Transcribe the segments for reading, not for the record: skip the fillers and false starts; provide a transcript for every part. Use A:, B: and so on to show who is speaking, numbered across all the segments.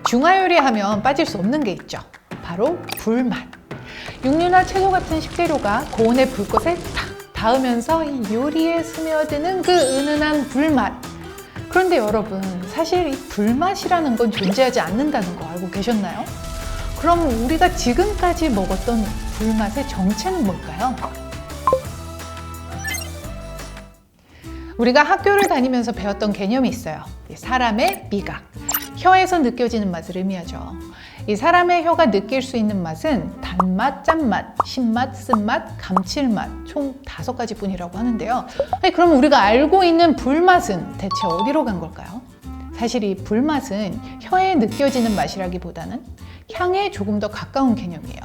A: 중화요리 하면 빠질 수 없는 게 있죠. 바로 불맛. 육류나 채소 같은 식재료가 고온의 불꽃에 탁 닿으면서 이 요리에 스며드는 그 은은한 불맛. 그런데 여러분, 사실 이 불맛이라는 건 존재하지 않는다는 거 알고 계셨나요? 그럼 우리가 지금까지 먹었던 불맛의 정체는 뭘까요? 우리가 학교를 다니면서 배웠던 개념이 있어요. 사람의 미각, 혀에서 느껴지는 맛을 의미하죠. 이 사람의 혀가 느낄 수 있는 맛은 단맛, 짠맛, 신맛, 쓴맛, 감칠맛 총 5가지 뿐이라고 하는데요. 그럼 우리가 알고 있는 불맛은 대체 어디로 간 걸까요? 사실 이 불맛은 혀에 느껴지는 맛이라기보다는 향에 조금 더 가까운 개념이에요.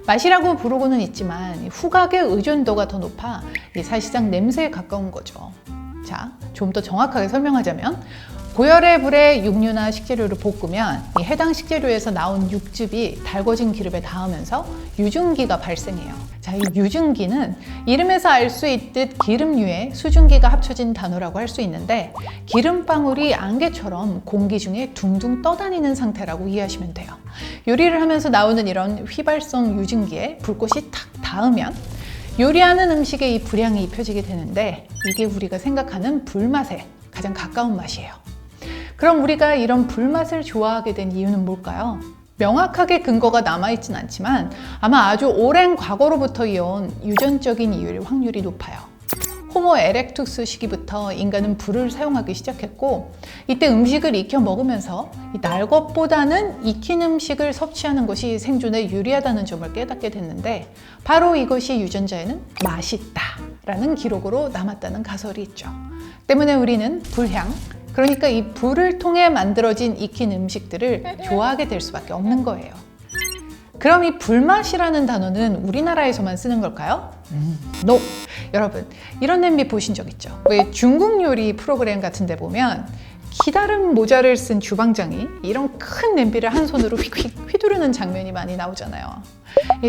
A: 맛이라고 부르고는 있지만 후각의 의존도가 더 높아 사실상 냄새에 가까운 거죠. 자, 좀 더 정확하게 설명하자면 고열의 불에 육류나 식재료를 볶으면 이 해당 식재료에서 나온 육즙이 달궈진 기름에 닿으면서 유증기가 발생해요. 자, 이 유증기는 이름에서 알 수 있듯 기름류에 수증기가 합쳐진 단어라고 할 수 있는데 기름방울이 안개처럼 공기 중에 둥둥 떠다니는 상태라고 이해하시면 돼요. 요리를 하면서 나오는 이런 휘발성 유증기에 불꽃이 탁 닿으면 요리하는 음식에 이 불향이 입혀지게 되는데 이게 우리가 생각하는 불맛에 가장 가까운 맛이에요. 그럼 우리가 이런 불맛을 좋아하게 된 이유는 뭘까요? 명확하게 근거가 남아있진 않지만 아마 아주 오랜 과거로부터 이어온 유전적인 이유일 확률이 높아요. 호모 에렉투스 시기부터 인간은 불을 사용하기 시작했고 이때 음식을 익혀 먹으면서 날 것보다는 익힌 음식을 섭취하는 것이 생존에 유리하다는 점을 깨닫게 됐는데 바로 이것이 유전자에는 맛있다 라는 기록으로 남았다는 가설이 있죠. 때문에 우리는 불향, 그러니까 이 불을 통해 만들어진 익힌 음식들을 좋아하게 될 수밖에 없는 거예요. 그럼 이 불맛이라는 단어는 우리나라에서만 쓰는 걸까요? No! 여러분, 이런 냄비 보신 적 있죠? 왜 중국 요리 프로그램 같은 데 보면 기다란 모자를 쓴 주방장이 이런 큰 냄비를 한 손으로 휙휙 휘두르는 장면이 많이 나오잖아요.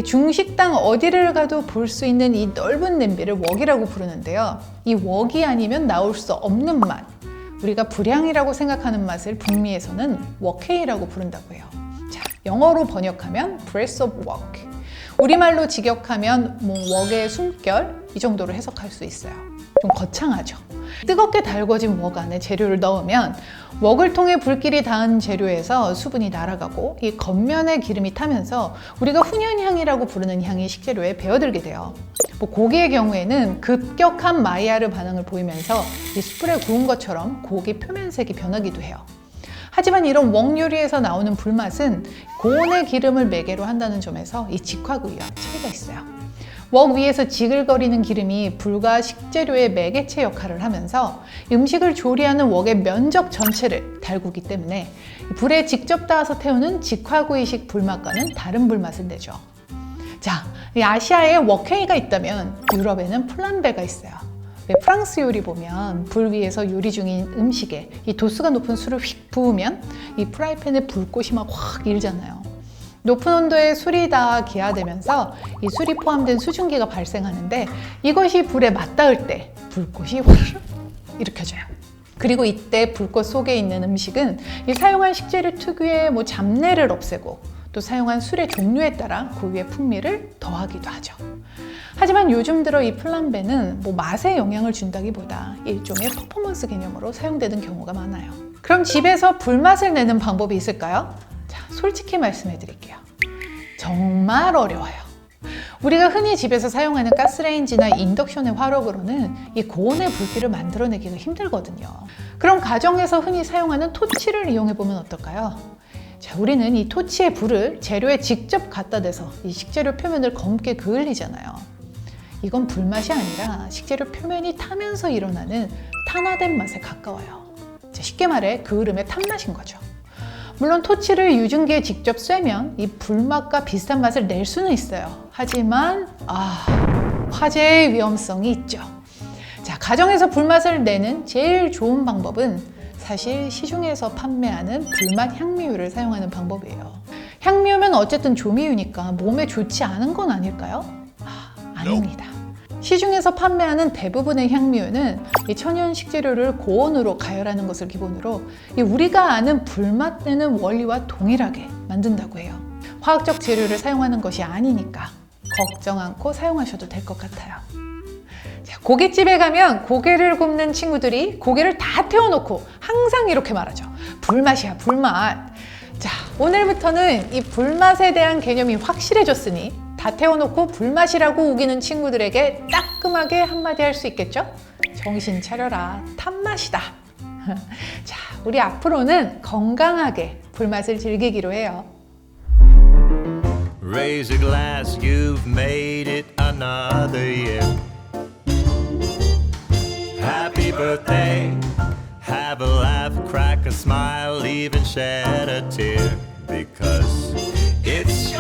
A: 중식당 어디를 가도 볼 수 있는 이 넓은 냄비를 웍이라고 부르는데요. 이 웍이 아니면 나올 수 없는 맛, 우리가 불향이라고 생각하는 맛을 북미에서는 웍헤이라고 부른다고 해요. 자, 영어로 번역하면 breath of wok, 우리말로 직역하면 웍의 숨결, 이 정도로 해석할 수 있어요. 좀 거창하죠. 뜨겁게 달궈진 웍 안에 재료를 넣으면 웍을 통해 불길이 닿은 재료에서 수분이 날아가고 이 겉면에 기름이 타면서 우리가 훈연향이라고 부르는 향이 식재료에 배어들게 돼요. 고기의 경우에는 급격한 마이야르 반응을 보이면서 이 숯불에 구운 것처럼 고기 표면색이 변하기도 해요. 하지만 이런 웍 요리에서 나오는 불맛은 고온의 기름을 매개로 한다는 점에서 이 직화구이와 차이가 있어요. 웍 위에서 지글거리는 기름이 불과 식재료의 매개체 역할을 하면서 음식을 조리하는 웍의 면적 전체를 달구기 때문에 불에 직접 닿아서 태우는 직화구이식 불맛과는 다른 불맛을 내죠. 자, 이 아시아에 웍헤이가 있다면 유럽에는 플람베가 있어요. 왜 프랑스 요리 보면 불 위에서 요리 중인 음식에 이 도수가 높은 술을 휙 부으면 이 프라이팬에 불꽃이 막 확 일잖아요. 높은 온도에 술이 닿아 기화되면서 이 술이 포함된 수증기가 발생하는데 이것이 불에 맞닿을 때 불꽃이 확 일으켜져요. 그리고 이때 불꽃 속에 있는 음식은 이 사용한 식재료 특유의 잡내를 없애고 또 사용한 술의 종류에 따라 고유의 풍미를 더하기도 하죠. 하지만 요즘 들어 이 플람베는 맛에 영향을 준다기보다 일종의 퍼포먼스 개념으로 사용되는 경우가 많아요. 그럼 집에서 불맛을 내는 방법이 있을까요? 자, 솔직히 말씀해 드릴게요. 정말 어려워요. 우리가 흔히 집에서 사용하는 가스레인지나 인덕션의 화력으로는 이 고온의 불길을 만들어내기가 힘들거든요. 그럼 가정에서 흔히 사용하는 토치를 이용해보면 어떨까요? 자, 우리는 이 토치의 불을 재료에 직접 갖다 대서 이 식재료 표면을 검게 그을리잖아요. 이건 불맛이 아니라 식재료 표면이 타면서 일어나는 탄화된 맛에 가까워요. 자, 쉽게 말해 그을음의 탄맛인 거죠. 물론 토치를 유증기에 직접 쐬면 이 불맛과 비슷한 맛을 낼 수는 있어요. 하지만 화재의 위험성이 있죠. 자, 가정에서 불맛을 내는 제일 좋은 방법은 사실 시중에서 판매하는 불맛 향미유를 사용하는 방법이에요. 향미유면 어쨌든 조미유니까 몸에 좋지 않은 건 아닐까요? 아닙니다. 시중에서 판매하는 대부분의 향미유는 이 천연 식재료를 고온으로 가열하는 것을 기본으로 우리가 아는 불맛 내는 원리와 동일하게 만든다고 해요. 화학적 재료를 사용하는 것이 아니니까 걱정 않고 사용하셔도 될 것 같아요. 자, 고깃집에 가면 고기를 굽는 친구들이 고기를 다 태워놓고 항상 이렇게 말하죠. 불맛이야, 불맛. 자, 오늘부터는 이 불맛에 대한 개념이 확실해졌으니 다 태워놓고 불맛이라고 우기는 친구들에게 따끔하게 한마디 할 수 있겠죠? 정신 차려라, 탄맛이다. 자, 우리 앞으로는 건강하게 불맛을 즐기기로 해요.
B: Raise a glass, you've made it another year. Happy birthday, have a laugh, crack a smile, even shed a tear.